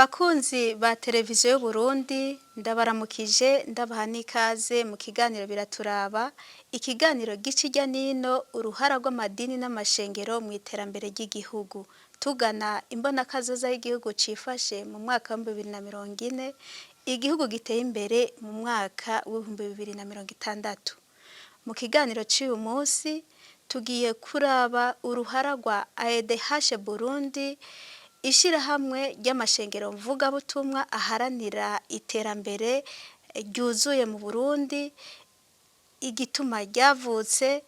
Bakunzi ba televiziyo y'Uburundi ndabaramukije ndabaha n'ikaze mu kiganiro biraturaba, ikiganiro gica irya nino uruhara rw'amadini n'amashengero mu iterambere ry'igihugu, tugana imbonakazoza y'igihugu cifashe mu mwaka wa 2040, igihugu giteye imbere mu mwaka wa 2060. Mu kiganiro c'uyu munsi tugiye kuraba uruhara rwa AEDH Burundi, ishirahamwe ry'amashengero mvugabutumwa aharanira iterambere ryuzuye mu Burundi, igituma ryavutse.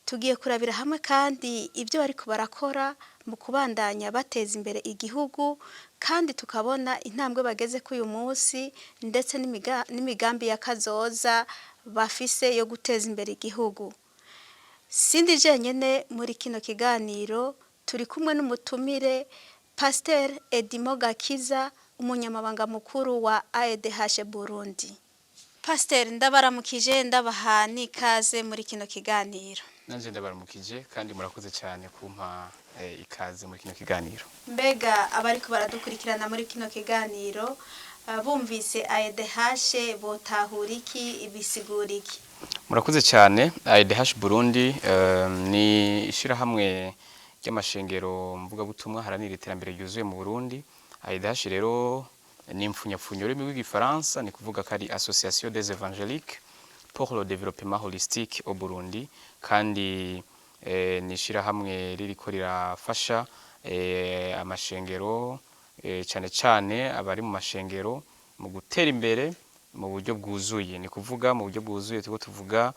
Tugiye kurabira hamwe kandi ibyo bariko barakora mu kubandanya bateza imbere igihugu, kandi tukabona intambwe bageze k'uyu munsi ndetse n'imigambi y'akazoza bafise yo guteza imbere igihugu. Sindi jenyene muri kino kiganiro, turi kumwe n'umutumire Pasteur Edimo Gakiza, umunyamabanga mukuru wa AEDH Burundi. Pasteur, ndabaramukije ndabaha n'ikaze muri kino kiganiro. Nanje ndabaramukije kandi murakoze cyane kumpa ikaze muri kino kiganiro. Mbega abariko baradukurikirana muri kino kiganiro bumvise AEDH botahura iki, ibisigura iki? Murakoze cyane. AEDH Burundi ni ishirahamwe ry'amashengero mvugabutumwa haranira iterambere ryuzuye mu Burundi. AEDH rero ni impfunyapfunyo rurimi rw'igifaransa, ni kuvuga ko ari Association des Évangéliques pour le développement holistique au Burundi, kandi ni ishirahamwe ririko rirafasha amashengero cyane cyane abari mu mashengero mu gutera imbere mu buryo bwuzuye. Ni kuvuga mu buryo bwuzuye tuko tuvuga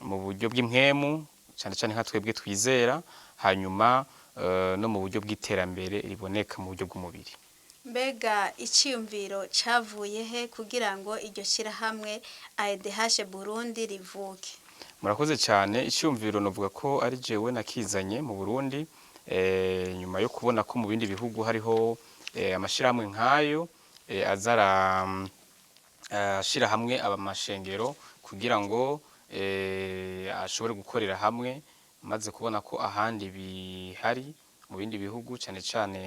mu buryo bw'impwemu cyane cyane nka twebwe twizera, hanyuma no mu buryo bw'iterambere riboneka mu buryo bw'umubiri. Mbega iciyumviro cavuye he kugira ngo iryo shirahamwe AEDH Burundi rivuke? Murakoze cyane. Iciyumviro novuga ko ari jewe nakizanye mu Burundi nyuma yo kubona ko mu bindi bihugu hariho amashirahamwe nkayo azara ashira hamwe abamashengero kugira ngo ashobore gukorera hamwe, maze kubona ko ahandi bihari mu bindi bihugu cyane cyane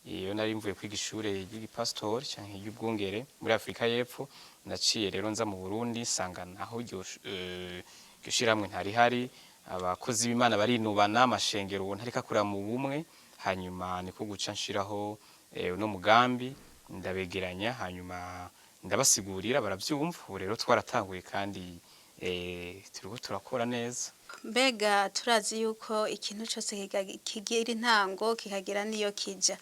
iyo nari mvuye kwiga ishure ry'igipastori canke y'ubwungere muri Afrika y'Epfo, naciye rero nza mu Burundi sangana aho iryo shirahamwe ntari hari, abakozi b'Imana barinubana, amashengero ntareka kurira mu bumwe, hanyuma niko guca nshiraho no mugambi ndabegeranya, hanyuma ndabasigurira baravyumva. Ubu rero twaratanguye kandi turiko turakora neza. Mbega turazi yuko ikintu cyose kigira intango kikagira niyo kija.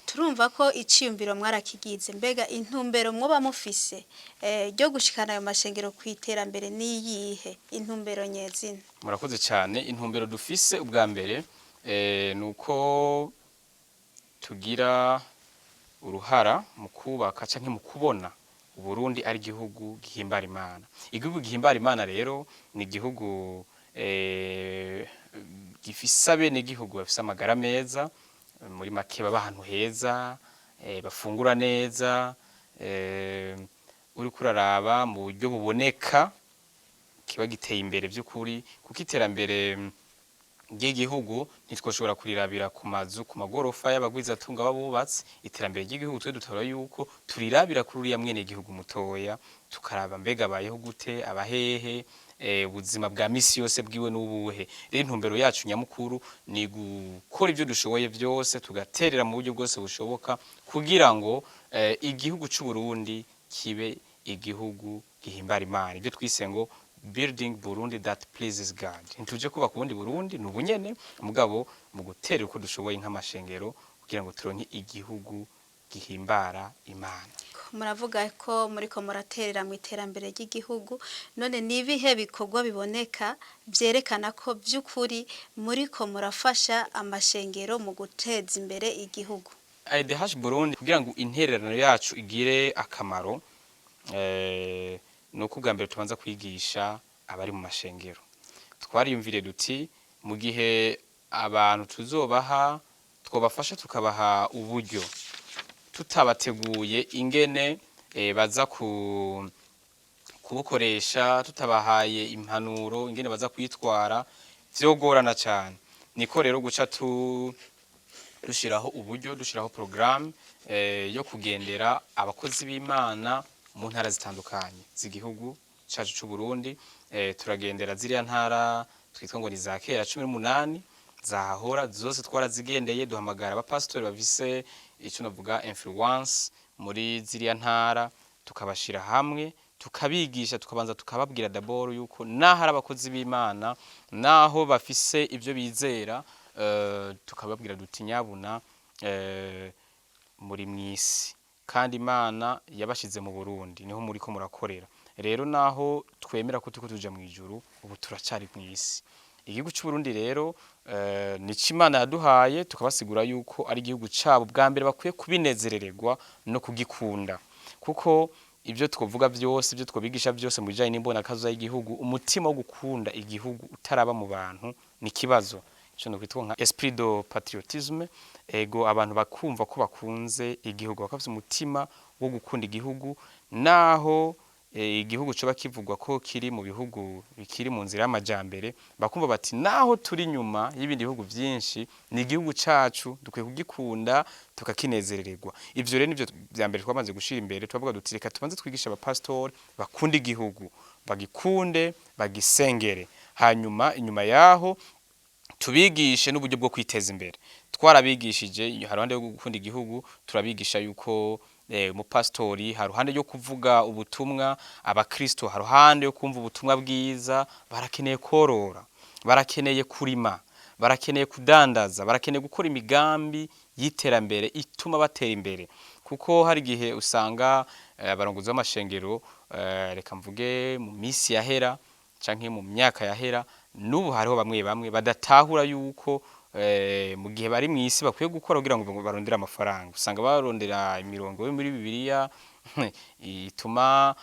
Turumva ko iciyumviro mwarakigize. Mbega intumbero mwoba mufise ryo gushikana ayo mashengero kwiterambere niyihe intumbero nyezina? Murakoze cyane. Intumbero dufise ubwa mbere nuko tugira uruhara mu kubaka canke mu kubona Uburundi ari igihugu gihimbara Imana. Igihugu gihimbara Imana rero ni igihugu gifise abenegihugu bafise amagara meza, muri make baba ahantu heza, bafungura neza, uriko uraraba mu buryo buboneka kiba giteye imbere by'ukuri, kuko iterambere ry'igihugu ntitwoshobora kurirabira ku mazu, ku magorofa y'abagwizatunga babubatse. Iterambere ry'igihugu twe dutora yuko turirabira kuri uriya mwene igihugu mutoya, tukaraba mbega abayeho gute, abahehe, ubuzima bwa misi yose bwiwe n'ubuhe. Rero intumbero yacu nyamukuru ni gukora ibyo dushoboye byose, tugaterera mu buryo bwose bushoboka kugira ngo igihugu c'u Burundi kibe igihugu gihimbara Imana, ibyo twise ngo building Burundi that pleases God. Ntituje kubaka ubundi Burundi n'ubunyene, mugabo mu guterera uko dushoboye nk'amashengero kugira ngo turonke igihugu gihimbara Imana. Muravuga ko muriko muraterera mu iterambere ry'igihugu, none nibihe bikorwa biboneka vyerekana ko by'ukuri muriko murafasha amashengero mu guteza imbere igihugu? AEDH Burundi kugira ngo intererano yacu igire akamaro nuko ubwa mbere tubanza kwigisha abari mu mashengero. Twariyumvire duti mu gihe abantu tuzobaha twobafasha tukabaha uburyo, tutabateguye ingene baza kubukoresha, tutabahaye impanuro ingene baza kwitwara, vyogorana cyane. Niko rero guca dushiraho uburyo, dushiraho programme yo kugendera abakozi b'Imana mu ntara zitandukanye z'igihugu cacu c'u Burundi. Turagendera ziriya ntara twitwa ngo ni za kera 18 zahahora zose twarazigendeye, duhamagara abapastori bafise ico navuga influence muri ziriya ntara, tukabashira hamwe tukabigisha, tukabanza tukababwira d'abord yuko naho ari abakozi b'Imana, naho bafise ivyo bizera, tukababwira duti nyabuna muri mwisi kandi Imana yabashize mu Burundi niho muriko murakorera. Rero naho twemera ko turiko tuja mu ijuru, ubu turacari mwisi. Igihugu c'u Burundi rero nico Imana yaduhaye, tukabasigura yuko ari igihugu cabo bwa mbere bakwiye kubinezerererwa no kugikunda, kuko ibyo twovuga byose, ibyo twobigisha byose mu bijanye n'imbonakazo y'igihugu, umutima wo gukunda igihugu utaraba mu bantu ni kibazo. Ico no kwitwa nka esprit de patriotisme, ego abantu bakumva ko bakunze igihugu, bakafise umutima wo gukunda igihugu, naho igihugu coba kivugwa ko kiri mu bihugu bikiri mu nzira y'amajambere, bakumva bati naho turi nyuma y'ibindi bihugu byinshi, ni igihugu cacu dukwiye kugikunda tukakinezerererwa. Ivyo rero nivyo bya mbere twamaze gushira imbere, tubavuga duti reka tubanze twigisha abapastori bakunda igihugu, bagikunde, bagisengere, hanyuma inyuma yaho tubigishe n'uburyo bwo kwiteza imbere. Twarabigishije haruhande yo gukunda igihugu, turabigisha yuko umupastori haruhande yo kuvuga ubutumwa, abakristo haruhande yo kumva ubutumwa bwiza, barakeneye korora, barakeneye kurima, barakeneye kudandaza, barakeneye gukora imigambi y'iterambere ituma batera imbere, kuko hari gihe usanga abarongozi b'amashengero, reka mvuge mu misi yahera canke mu myaka yahera, n'ubu hariho bamwe bamwe badatahura yuko mu gihe bari mw'isi bakwiye gukora kugira ngo barondere amafaranga. Usanga barondera imirongo yo muri Bibiliya ituma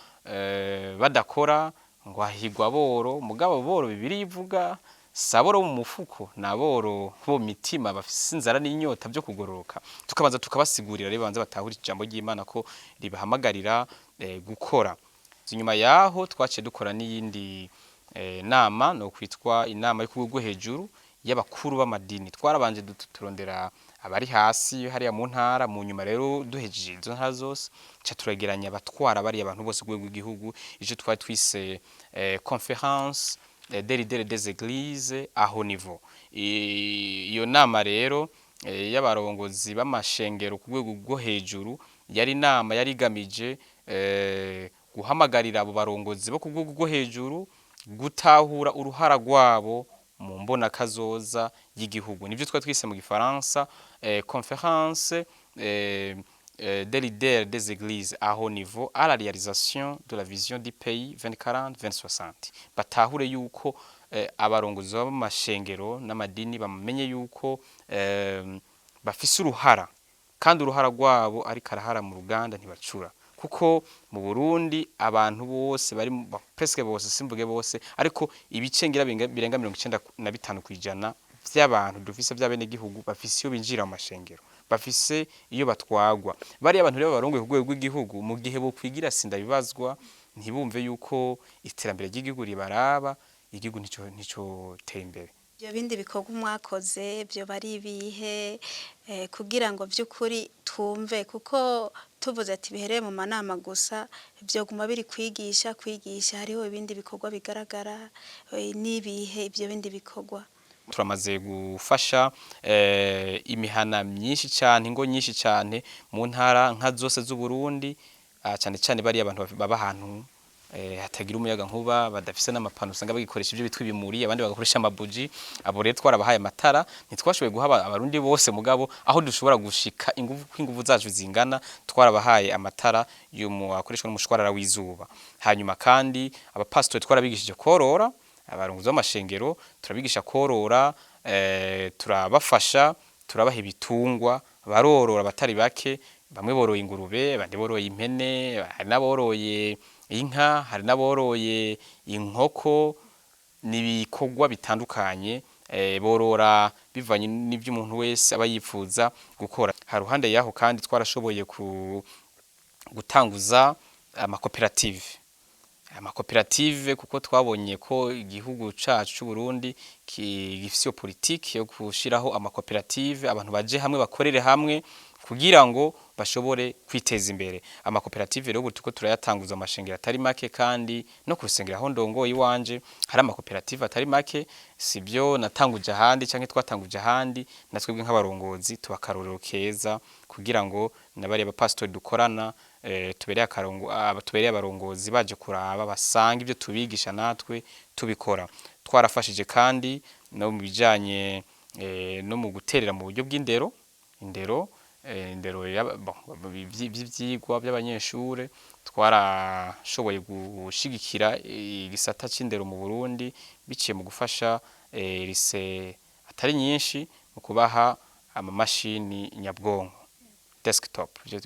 badakora, ngo ahigwa boro, mugabo boro Bibiliya ivuga saboro mu mufuko, naboro bo mitima bafise inzara n'inyota byo kugororoka. Tukabanza tukabasigurira rero banza batahura ijambo ry'Imana ko ribahamagarira gukora. Inyuma yaho twaciye dukora n'iyindi nama, no kwitwa inama yo kugurwa hejuru y'abakuru b'amadini. Twarabanje turondera abari hasi hariya mu ntara, mu nyuma rero duhejeje izo ntara zose ca turageranya abatwara bari abantu bose ku rw'igihugu, ico twari twise conférence des leaders des églises à haut niveau. Iyo nama rero y'abarongozi b'amashengero ku rwego rwo hejuru, yari inama yari igamije guhamagarira abo barongozi bo ku rwego rwo hejuru gutahura uruhara rwabo mu mbona kazoza y'igihugu. Nivyo twari twise mu gifaransa conférence des leaders des églises à haut niveau à la réalisation de la vision du pays 2040-2060. Batahure yuko abarongozi b'amashengero n'amadini bamenye yuko bafise uruhara, kandi uruhara rwabo ari karahara mu ruganda ntibacura, kuko mu Burundi abantu bose bari presque bose, simvuge bose, ariko ibicengira birenga 95% vy'abantu dufise vy'abene gihugu bafise iyo binjira mu mashengero, bafise iyo batwagwa. Bari abantu rero barongoye ku rwego rw'igihugu, mu gihe bo kwigira sinda bibazwa, ntibumve yuko iterambere ry'igihugu ribaraba, igihugu nico tera imbere. Ibyo bindi bikorwa mwakoze byo bari ibihe kugira ngo by'ukuri twumve, kuko tuvuze ati bihereye mu manama gusa, byo guma biri kwigisha, hariho ibindi bikorwa bigaragara n'ibihe ibyo bindi bikorwa. Turamaze gufasha imihana myinshi cyane, ingo nyinshi cyane mu ntara nka zose z'u Burundi, cyane cyane bari abantu baba ahantu hatagira umuyaga nkuba, badafise n'amapano, usanga bagikoresha ibyo bitwa ibimuri, abandi bagakoresha amabuji. Abo rero twarabahaye amatara, ntitwashoboye guha abarundi bose, mugabo aho dushobora gushika inguvu zacu zingana, twarabahaye amatara akoreshwa n'umushwarara w'izuba. Hanyuma kandi abapastori twarabigishije korora, abarongozi b'amashengero turabigisha korora, turabafasha, turabaha ibitungwa, barorora batari bake, bamwe boroye ingurube, abandi boroye impene, hari n'aboroye inka, hari n'aboroye inkoko, n'ibikorwa bitandukanye borora bivanye n'ibyo umuntu wese aba yifuza gukora. Haruhande yaho kandi twarashoboye gutanguza amakoperative. amakoperative kuko twabonye ko igihugu cacu c'u Burundi gifise iyo politiki yo gushiraho amakoperative abantu baje hamwe bakorere hamwe kugira ngo bashobore kwiteza imbere. Amakoperative rero tuko turayatanguza amashengero atari make kandi no kurusengera aho ndongoye iwanje hari amakoperative atari make, sivyo natanguje ahandi canke twatanguje ahandi natwebwe nk'abarongozi tubakarorero keza kugira ngo nabari abapastori dukorana tubereye abarongozi baje kuraba basanga ibyo tubigisha natwe tubikora. Twarafashije kandi no mu bijanye no mu guterera mu buryo bw'indero by'ivyigwa by'abanyeshure twarashoboye gushigikira igisata c'indero mu Burundi biciye mu gufasha lise atari nyinshi mu kubaha amamashini nyabwonko desktop, ibyo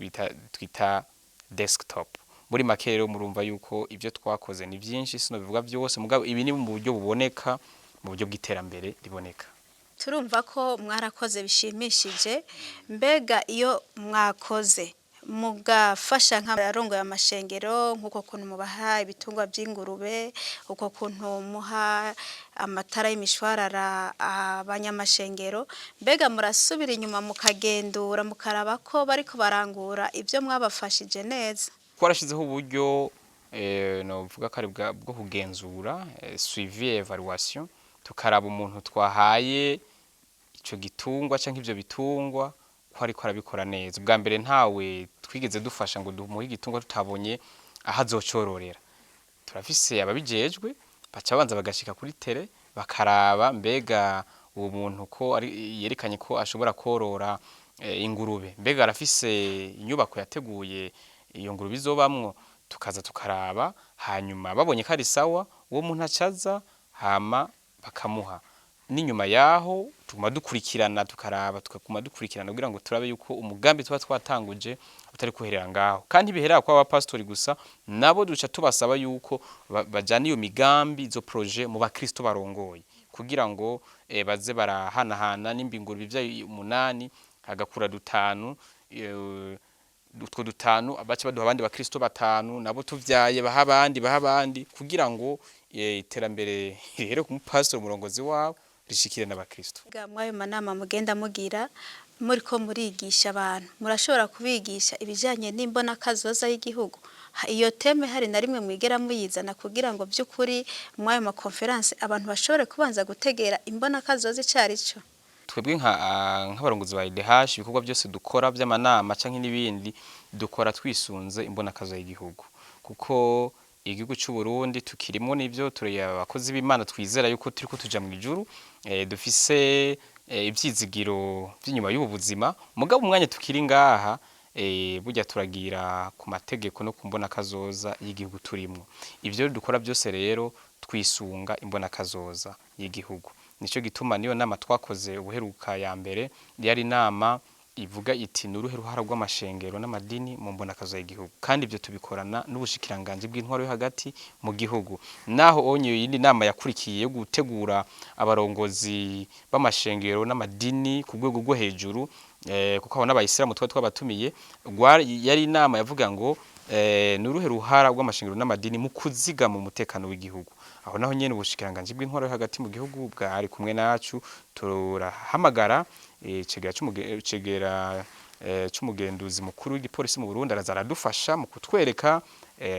twita desktop. Muri make rero murumva yuko ibyo twakoze ni byinshi sino bivuga byose mugabo ibi ni mu buryo buboneka mu buryo bw'iterambere riboneka. Turumva ko mwarakoze bishimishije, mbega iyo mwakoze mugafasha nk'abarongoye amashengero nk'uko kuntu mubaha ibitungwa by'ingurube, uko kuntu muha amatara y'imishwarara abanyamashengero, mbega murasubira inyuma mukagendura mukaraba ko bariko barangura ibyo mwabafashije neza? Twarashizeho uburyo novuga ko ari bwo kugenzura suivi evaluation, tukaraba umuntu twahaye ico gitungwa canke ivyo bitungwa ko ariko arabikora neza. Ubwa mbere ntawe twigeze dufasha ngo dumuhe igitungwa tutabonye aho azocororera. Turafise ababijejwe baca banza bagashika kuri tere bakaraba mbega uwo muntu ko ari yerekanye ko ashobora korora ingurube, mbega arafise inyubako yateguye iyo ngurube izobamwo, tukaza tukaraba hanyuma babonye ko ari sawa uwo muntu acaza hama bakamuha. N'inyuma yaho tuguma dukurikirana tukaraba tukaguma dukurikirana kugira ngo turabe yuko umugambi tuba twatanguje utari kuherera ngaho, kandi biherera kwa abapastori gusa nabo duca tubasaba yuko bajana iyo migambi zo projet mu bakristo barongoye kugira ngo baze barahanahana n'imbingurube ivyaye 8 hagakura 5 utwo 5 abaca baduha abandi bakristo 5 nabo tuvyaye baha abandi kugira ngo iterambere rihere ku mupastori umurongozi wabo rishikire n'abakristo. Mwayo manama mugenda mugira muriko murigisha abantu, murashobora kubigisha ibijanye n'imbona kazoza y'igihugu. Iyo teme hari na rimwe mwigera muyizana kugira ngo by'ukuri mwayo ma conference abantu bashobore kubanza gutegera imbona kazoza icarico. Twebwe nk'abarongozi ba IDH ibikorwa byose dukora by'amanama canke n'ibindi dukora twisunze imbona kazoza y'igihugu, kuko igihugu cy'u Burundi tukirimo nivyo turi abakozi b'Imana twizera yuko turiko tuja mu ijuru, dufise ivyizigiro by'inyuma y'ubu buzima, mugabo umwanya tukiri ngaha burya turagira ku mategeko no kumbona kazoza y'igihugu turimo. Ivyo dukora byose rero twisunga imbona kazoza y'igihugu. Nico gituma niyo nama twakoze ubuheruka ya mbere yari nama ivuga iti nuruhe ruhara rw'amashengero n'amadini mu mbona kazoza y'igihugu, kandi ibyo tubikorana n'ubushikiranganje bw'intwaro yo hagati mu gihugu. Naho onye yindi nama yakurikiye yo gutegura abarongozi b'amashengero n'amadini ku rwego rwo hejuru, kuko abona abayisilamu twabatumiye yari inama yavuga ngo nuruhe ruhara rw'amashengero n'amadini mu kuzigama umutekano w'igihugu. Aho naho nyene ubushikiranganje bw'intwaro yo hagati mu gihugu bwari kumwe nacu turahamagara cegera c'umugenduzi mukuru w'igipolisi mu Burundi araza aradufasha mu kutwereka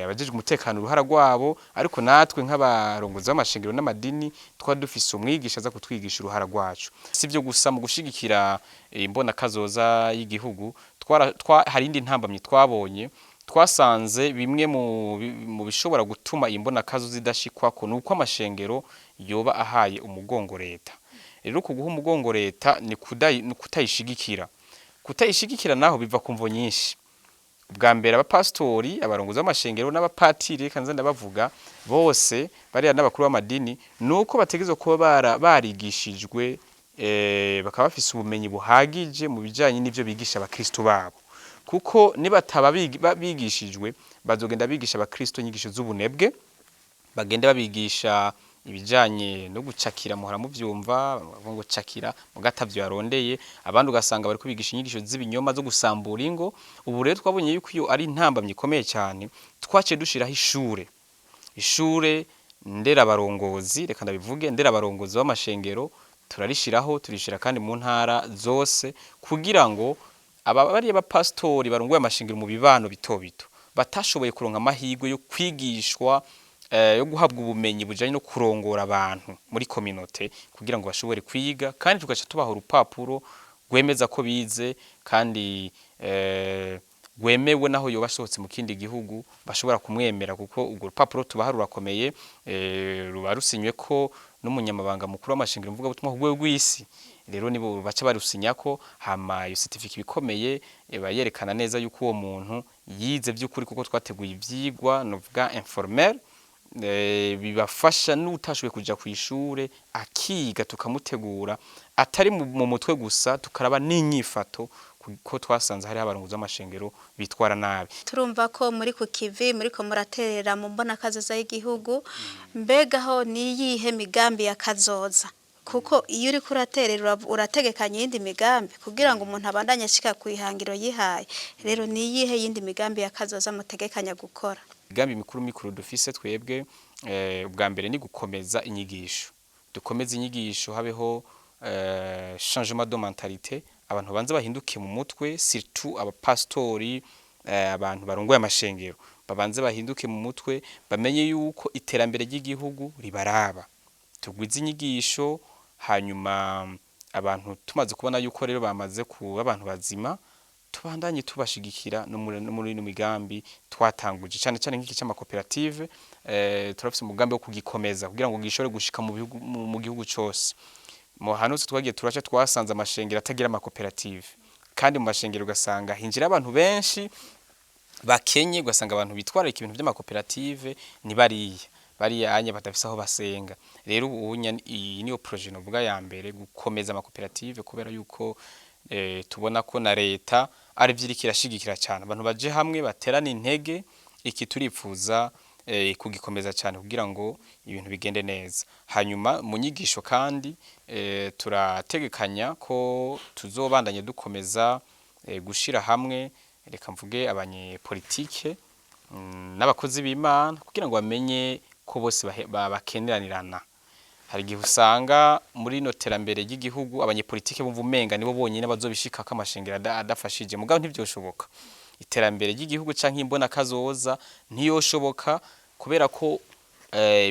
abajejwe umutekano uruhara rwabo, ariko natwe nk'abarongozi b'amashengero n'amadini dufise umwigisha aza kutwigisha uruhara rwacu. Sivyo gusa mu gushigikira imbona kazoza y'igihugu hari indi ntambamye twabonye, twasanze bimwe mu bishobora gutuma imbona kazoza idashikwako nuko amashengero yoba ahaye umugongo leta. Rero kuguha umugongo leta ni kutayishigikira. Kutayishigikira naho biva ku mvo nyinshi. Ubwa mbere abapastori, abarongozi b'amashengero n'abapatiri kanza ndabavuga bose bari n'abakuru b'amadini nuko bategezwe kuba barigishijwe bakaba bafise ubumenyi buhagije mu bijanye n'ivyo bigisha abakristo babo, kuko nibataba bigishijwe bazogenda bigisha abakristo inyigisho z'ubunebwe, bagende babigisha ibijanye no gucakira muhora muvyumva ngo cakira mugatavyo yarondeye, abandi ugasanga bari kubigisha inyigisho z'ibinyoma zo gusambura ingo. Ubu rero twabonye yuko iyo ari intambamye ikomeye cyane, twaciye dushiraho ishure nderabarongozi, reka ndabivuge nderabarongozi b'amashengero turishira kandi mu ntara zose kugira ngo bariya bapasitori barongoye amashengero mu bibano bito bito batashoboye kuronka amahirwe yo kwigishwa yo guhabwa ubumenyi bujanye no kurongora abantu muri communauté kugira ngo bashobore kwiga kandi tugaca tubaha urupapuro rwemeza ko bize kandi rwemewe naho yoba asohotse mu kindi gihugu bashobora kumwemera kuko urwo rupapuro tubaha rurakomeye ruba rusinywe ko n'umunyamabanga mukuru w'amashengero mvuga butumwa ku rwego rw'isi rero nibo baca barusinya ko hama iyo certificate bikomeye bayerekana neza yuko uwo muntu yize by'ukuri kuko twateguye ivyigwa novuga informel bibafasha n'utashoboye kuja ku ishure akiga tukamutegura atari mu mutwe gusa tukaraba n'inyifato ko twasanze hari abarongozi b'amashengero bitwara nabi. Turumva ko muri ku kivi muri ko muraterera mu mbona kazoza y'igihugu mbega ho niyihe migambi ya kazoza kuko iyo uri kuraterera urategekanya yindi migambi kugira ngo umuntu abandanye ashika kwihangiro yihaye rero niyihe yindi migambi ya kazoza mutegekanya gukora. Migambi mikuru dufise twebwe ubwa mbere ni gukomeza inyigisho dukomeza inyigisho habeho changement de mentalité abantu banze bahinduke mu mutwe surtout abapastori abantu barongoye amashengero babanze bahinduke mu mutwe bamenye yuko iterambere ry'igihugu ribaraba tugwiza inyigisho hanyuma abantu tumaze kubona yuko rero bamaze kuba abantu bazima tubandanye tubashigikira no muri migambi twatanguje cyane nk'iki cy'amakoperative turafise umugambi wo kugikomeza kugira ngo gishore gushika mu gihugu cyose mu hanutse twagiye turaca twasanze amashengero atagira amakoperative kandi mu mashengero ugasanga hinjira abantu benshi bakenye ugasanga abantu bitwara ibintu by'amakoperative ni bariya anye batafise aho basenga rero iyi niyo projet novuga ya mbere gukomeza amakoperative kubera yuko tubona ko na leta ari vyiriko irashigikira cyane abantu baje hamwe baterana intege iki turipfuza kugikomeza cyane kugira ngo ibintu bigende neza hanyuma mu nyigisho kandi turategekanya ko tuzobandanye dukomeza gushira hamwe reka mvuge abanyepolitike n'abakozi b'Imana kugira ngo bamenye ko bose bakeneranirana hari gihe usanga muri no terambere ry'igihugu abanyepolitike bumva umenga nibo bonyine bazobishika ko amashengero adafashije mugabo ntivyoshoboka iterambere ry'igihugu canke imbona kazoza ntiyoshoboka kubera ko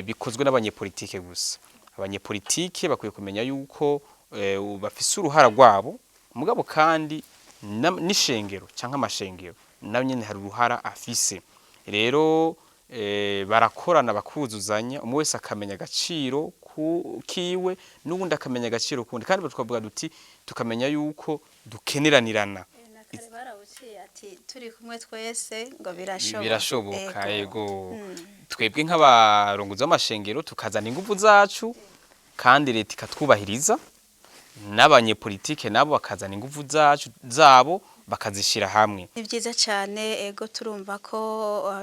bikozwe n'abanyepolitike gusa abanyepolitike bakwiye kumenya yuko bafise uruhara rwabo mugabo kandi n'ishengero canke amashengero nayo nyene hari uruhara afise rero barakorana bakuzuzanya umwe wese akamenya agaciro kiwe n'ubundi akamenya agaciro kundi kandi twavuga duti tukamenya yuko dukeneranirana ati turi kumwe twese ngo birashoboka yego twebwe nk'abarongozi b'amashengero tukazana ingufu zacu kandi leta ikatwubahiriza n'abanyepolitike nabo bakazana ingufu zabo bakazishira hamwe. Ni byiza cyane ego turumva ko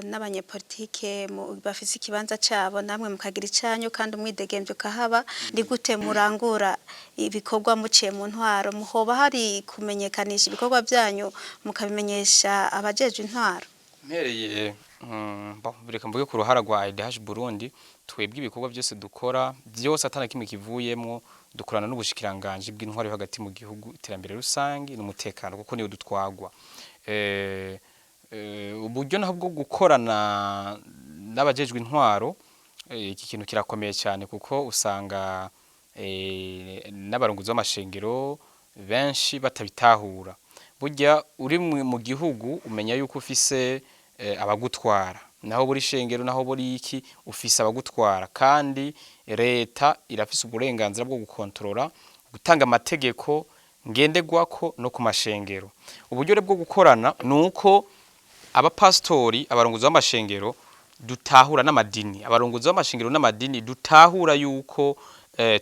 n'abanyepolitike bafise ikibanza cabo namwe mukagira icanyu kandi umwidegemvyo kahaba ndi gute murangura ibikorwa muciye mu ntwaro muhoba hari kumenyekanisha ibikorwa byanyu mukabimenyesha abajeje intwaro. Mpereye reka mvuge ku ruhara rwa IDH Burundi twebwe ibikorwa byose dukora byose atana kimwe kivuyemo dukorana n'ubushikiranganje bw'intwaro hagati mu gihugu iterambere rusangi n'umutekano kuko niyo dutwagwa uburyo naho bwo gukorana n'abajejwe intwaro iki kintu kirakomeye cyane kuko usanga n'abarongozi b'amashengero benshi batabitahura burya uri mu gihugu umenya yuko ufise abagutwara naho buri shengero naho buri iki ufise abagutwara kandi leta irafise uburenganzira bwo gukontorora gutanga amategeko ngendegwako no ku mashengero uburyo bwo gukorana nuko abapastori abarongozi b'amashengero dutahura n'amadini abarongozi b'amashengero n'amadini dutahura yuko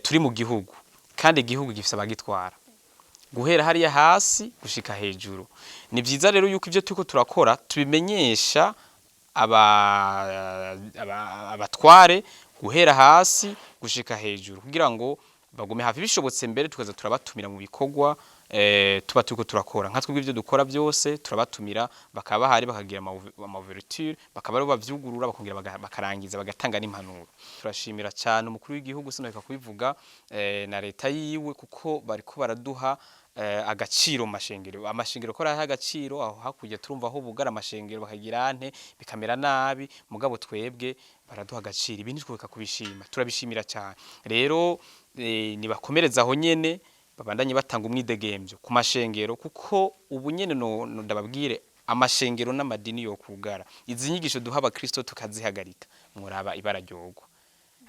turi mu gihugu kandi igihugu gifise abagitwara guhera hariya hasi gushika hejuru ni byiza rero yuko ivyo turiko turakora tubimenyesha abatware guhera hasi gushika hejuru kugira ngo bagume hafi bishobotse mbere tukaza turabatumira mu bikorwa tuba turiko turakora nka twebwe ivyo dukora byose turabatumira bakaba bahari bakagira ama ouverture bakaba ari bavyugurura bakongera bakarangiza bagatanga n'impanuro. Turashimira cyane umukuru w'igihugu sinareka kubivuga na leta yiwe kuko bariko baraduha agaciro amashengero ko araha agaciro aho hakurya turumva aho bugara amashengero bakagira ante bikamera nabi mugabo twebwe baraduha agaciro ibindi tweka kubishima turabishimira cyane rero nibakomereza aho nyene babandanye batanga umwidegemvyo ku mashengero kuko ubu nyene no ndababwire amashengero n'amadini yo kugara izi nyigisho duha abakristo tukazihagarika muraba ibararyogo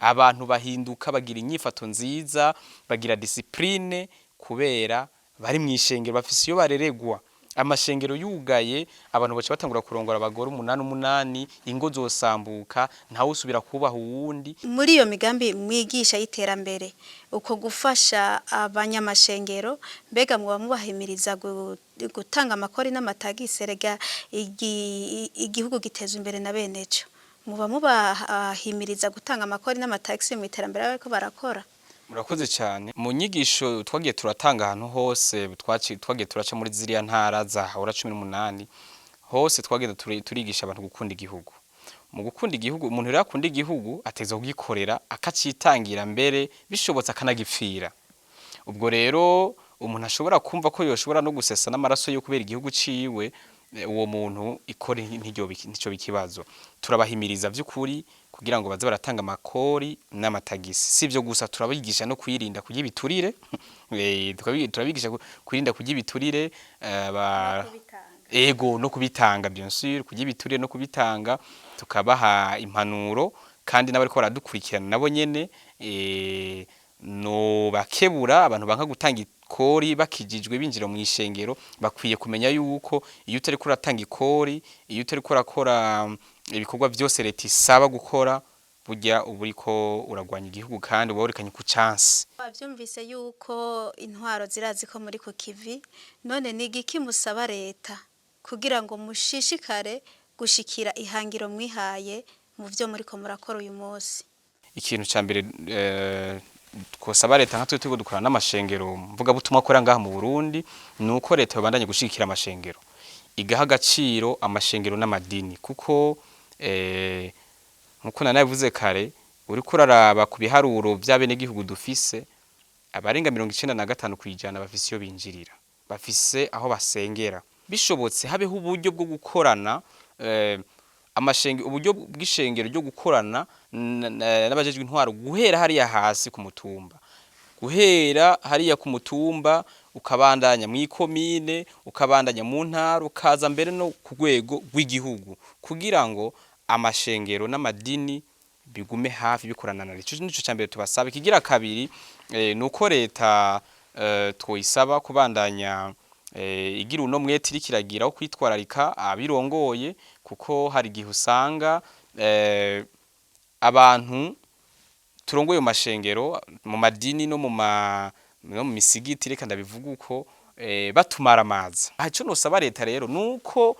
abantu bahinduka bagira inyifato nziza bagira discipline kubera bari mwishengero bafise iyo bareregwa amashengero yugaye abantu bace batangura kurongora abagore 8 ingo zosambuka ntawe usubira kubaha uwundi. Muri iyo migambi mwigisha y'iterambere uko gufasha abanyamashengero mbega muba mubahimiriza gutanga amakori n'amatagisi rega igihugu giteza imbere na beneco muba mubahimiriza gutanga amakori n'amatagisi mu iterambere bariko barakora. Murakoze cyane mu nyigisho twagiye turatanga ahantu hose twagiye turaca muri ziriya ntara za hahora 18 hose twagenda turigisha abantu gukunda igihugu. Mu gukunda igihugu umuntu rero akunda igihugu ateza kugikorera akacitangira mbere bishobotse akanagipfira. Ubwo rero umuntu ashobora kumva ko yoshobora no gusesa n'amaraso yo kubera igihugu ciwe uwo muntu ikore ntico bikibazo. Turabahimiriza vy'ukuri kugira ngo baze baratanga amakori n'amatagisi. Sivyo gusa turabigisha no kwirinda kugibiturire turabigisha kwirinda kugibiturire ego no kubitanga bien sûr kugibiturire no kubitanga tukabaha impanuro kandi n'abariko baradukurikirana nabo nyene no bakebura abantu banka gutanga ikori bakijijwe binjira mu ishengero bakwiye kumenya yuko iyo utari kuratanga ikori iyo utari kurakora ibikorwa byose leta isaba gukora burya uburiko uragwanya igihugu kandi ubahorekanye ku chance. Bavyumvise yuko intwaro zirazi ko muri ku kivi none nigiki musaba leta kugira ngo mushishikare gushikira ihangiro mwihaye mu byo muri ko murakora uyu munsi. Ikintu cyambere twosaba leta nka twego dukorana n'amashengero mvuga butumwa akora ngaha mu Burundi nuko leta yobandanye gushikira amashengero igaha agaciro amashengero n'amadini kuko nkuko nanavuze kare uri kuraraba ku biharuro by'abene gihugu dufise abarenga 95% kwijana bafise iyo binjirira bafise aho basengera bishobotse habeho uburyo bwo gukorana uburyo bw'ishengero ryo gukorana n'abajejwe intwaro guhera hariya hasi ku mutumba guhera hariya ku mutumba ukabandanya mu ikomine ukabandanya mu ntara ukaza mbere no ku rwego rw'igihugu kugira ngo amashengero n'amadini bigume hafi bikorana na leta. Nico cyambere tubasaba kigira kabiri nuko leta twoyisaba kubandanya igira uno mwete irikiragira aho kwitwararika abirongoye kuko hari gihe usanga abantu turongoye mu mashengero mu madini no mu misigiti reka ndabivuga uko batumara amazi. Aco nosaba leta rero nuko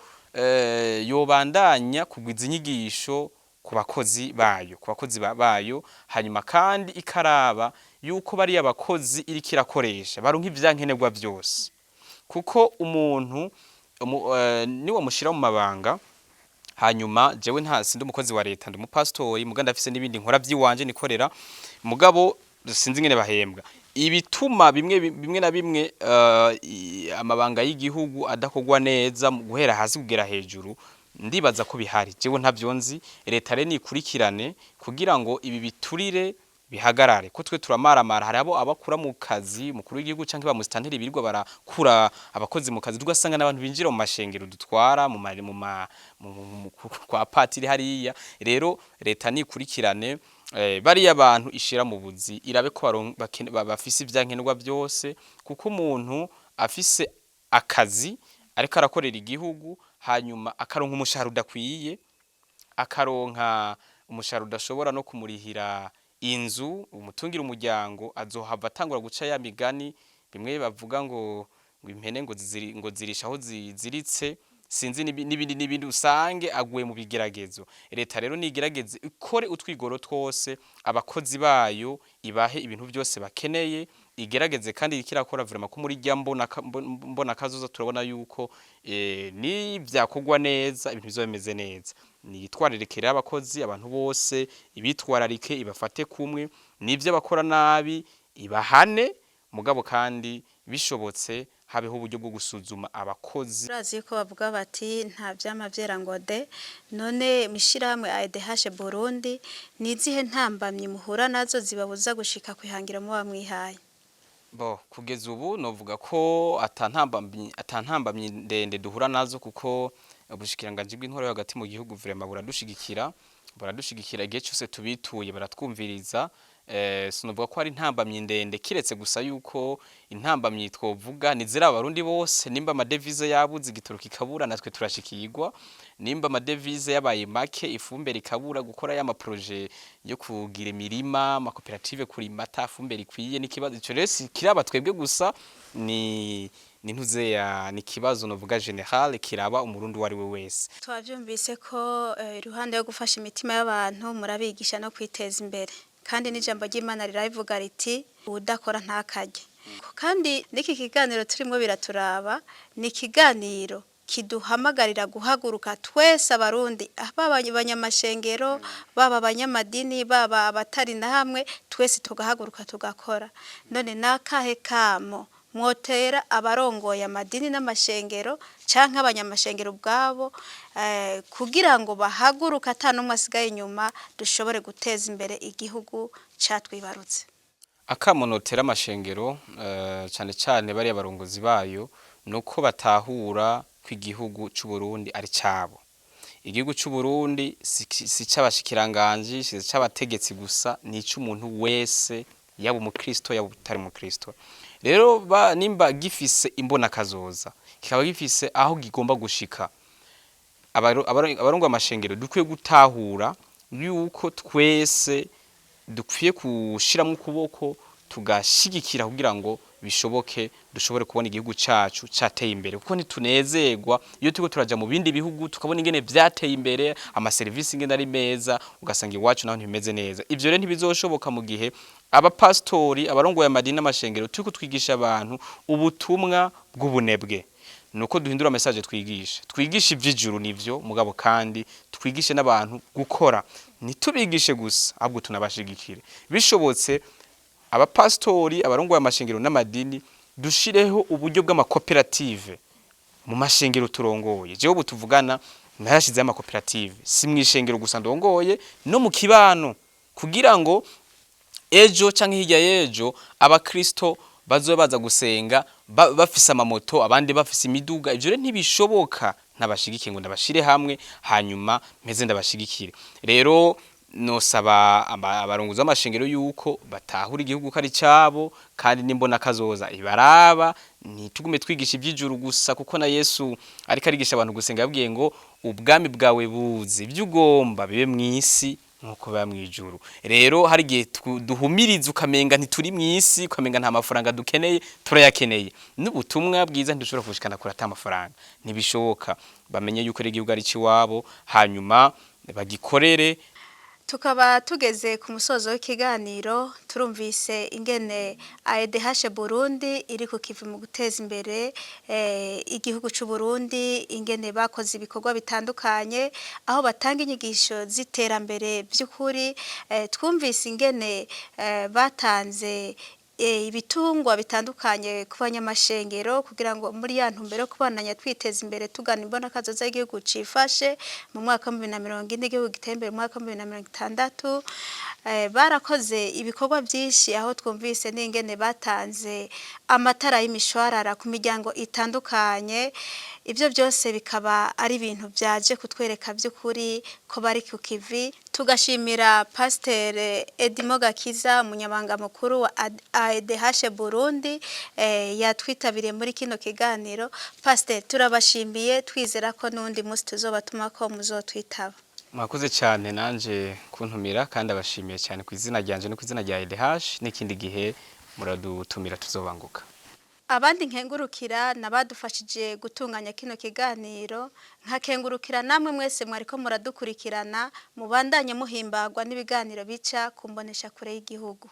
yobandanya kugwiza inyigisho ku bakozi bayo hanyuma kandi ikaraba yuko bari abakozi irikirakoresha baronka ivyankenerwa byose kuko umuntu niwe mushira mu mabanga hanyuma jewe ntasi ndi umukozi wa leta ndi umupastori muganda afise n'ibindi nkora vyiwanje nikorera mugabo sinzi ngene bahembwa ibituma bimwe na bimwe amabanga y'igihugu adakogwa neza guhera hasi kugera hejuru ndibaza ko bihari jewe ntavyonzi leta re nikurikirane kugira ngo ibi biturire bihagarare ko twe turamaramara hari abo abakura mu kazi mukuru w'igihugu canke bamustanteri birirwa barakura abakozi mu kazi tugasanga n'abantu binjira mu mashengero dutwara mu kwa patiri hariya rero leta nikurikirane bari abantu ishira mu buzi irabe ko bafise ivyankenerwa byose kuko umuntu afise akazi ariko arakorera igihugu hanyuma akaronka umushahara udakwiye akaronka umushahara udashobora no kumurihira inzu umutungira umuryango azohava atangura guca ya migani bimwe bavuga ngo impene ngo zirisha aho ziziritse sinzi n'ibindi usange aguye mu bigeragezo. Leta rero nigerageze ikore utwigoro twose abakozi bayo ibahe ibintu byose bakeneye igerageze kandi ikirakora vraiment ko muri rya mbona kazoza turabona yuko ni vyakogwa neza ibintu bizomeze neza. Nitwararikira abakozi abantu bose ibitwararike ibafate kumwe nivyo bakora nabi ibahane mugabo kandi bishobotse habeho uburyo bwo gusuzuma abakozi. Urazi ko bavuga bati nta vyama vyera ngo de, none mishirahamwe AEDH Burundi nizihe ntambamye muhura nazo zibabuza gushika kwihangira mu bamwihaye? Bo kugeza ubu novuga ko atantambamye ndende duhura nazo kuko ubushikiranganje bw'intore hagati mu gihugu vraiment buradushigikira igihe cyose tubituye baratwumviriza. Sinovuga ko ari intambamye ndende kiretse gusa yuko intambamye twovuga ni zira abarundi bose nimba amadevize yabuze igitoro kikabura natwe turashikirwa, nimba amadevize yabaye make ifumbire ikabura gukora ya projet yo kugira imirima amakoperative kuri mata fumbire ikwiye n'ikibazo ico resi kiraba twebwe gusa ni kibazo novuga general kiraba umurundi wari we wese. Twavyumvise ko iruhande yo gufasha imitima y'abantu murabigisha no kwiteza imbere kandi n'ijambo ry'Imana riravuga riti udakora ntakarye. Kandi niki kiganiro turimo biraturaba ni kiganiro kiduhamagarira guhaguruka twese abarundi baba abanyamashengero baba abanyamadini baba abatari na hamwe twese tugahaguruka tugakora. None nakahe kamo mwotera abarongoye amadini n'amashengero canke abanyamashengero ubwabo kugira ngo bahaguruka atanumwe asigaye inyuma dushobore guteza imbere igihugu catwibarutse? Akamo notera amashengero cyane cyane bari abarongozi bayo nuko batahura kw'igihugu c'u Burundi ari cabo. Igihugu c'u Burundi si c'abashikiranganje si c'abategetsi gusa ni c'umuntu wese yaba umukristo yaba utari umukristo. Rero nimba gifise imbona kazoza kikaba gifise aho gigomba gushika abarongo amashengero dukwiye gutahura yuko twese dukwiye kushiramo ukuboko tugashigikira kugira ngo bishoboke dushobore kubona igihugu cacu cateye imbere kuko nitunezerwa iyo turiko turaja mu bindi bihugu tukabona ingene vyateye imbere ama service ingene ari meza ugasanga iwacu naho ntibimeze neza. Ivyo rero ntibizoshoboka mu gihe abapastori abarongoye amadini n'amashengero turiko twigisha abantu ubutumwa bw'ubunebwe. Nuko duhindura message twigisha ivy'ijuru nivyo mugabo kandi twigishe n'abantu gukora nitubigishe gusa ahubwo tunabashigikire bishobotse. Abapastori abarongoye amashengero n'amadini dushireho uburyo bw'amakoperative mu mashengero turongoye. Jewe butuvugana narashize amakoperative si mwishengero gusa ndongoye no mu kibano kugira ngo ejo canke hirya yejo abakristo bazobe baza gusenga bafise amamoto abandi bafise imiduga. Ivyo rero ntibishoboka ntabashigikire ngo ndabashire hamwe hanyuma mpeze ndabashigikire. Rero nosaba abarongozi b'amashengero yuko batahura igihugu kari cabo kandi nimbona kazoza ibaraba ntitugume twigisha iby'ijuru gusa kuko na Yesu ariko arigisha abantu gusenga yabwiye ngo ubwami bwawe buze ibyo ugomba bibe mwisi nkuko biba mwijuru. Rero hari gihe duhumiriza ukamenga ntituri mwisi ukamenga nta mafaranga dukeneye turayakeneye n'ubutumwa bwiza ntidushobora kushikana kuri ata mafaranga ntibishoboka. Bamenye yuko ari igihugu ari ciwabo hanyuma bagikorere. Tukaba tugeze ku musozo w'ikiganiro turumvise ingene AEDH Burundi iri ku kivi mu guteza imbere igihugu c'u Burundi ingene bakoze ibikorwa bitandukanye aho batanga inyigisho ziterambere by'ukuri. Twumvise ingene batanze ibitungwa bitandukanye ku banyamashengero kugira ngo muri ya ntumbero kubananya twiteza imbere tugana imbona kazoza y'igihugu cifashe mu mwaka wa 2040 igihugu gitembere mu mwaka wa 2060. Barakoze ibikorwa byinshi aho twumvise n'ingene batanze amatara y'imishwarara ku miryango itandukanye. Ivyo byose bikaba ari ibintu byaje kutwereka by'ukuri ko bari ku kivi. Tugashimira Pasteur Edimo Gakiza umunyabanga mukuru wa AEDH Burundi yatwitabiriye muri kino kiganiro. Pasteur turabashimiye twizera ko nundi musi tuzobatuma ko muzotwitaba. Mwakoze cyane nanje kuntumira kandi abashimiye cyane ku izina ryanje no ku izina rya AEDH n'ikindi gihe muradutumira tuzobanguka. Abandi nkengurukira nabadufashije gutunganya kino kiganiro nkakengurukira namwe mwese mwariko muradukurikirana mubandanye muhimbagwa n'ibiganiro bica kumbonesha kure y'igihugu.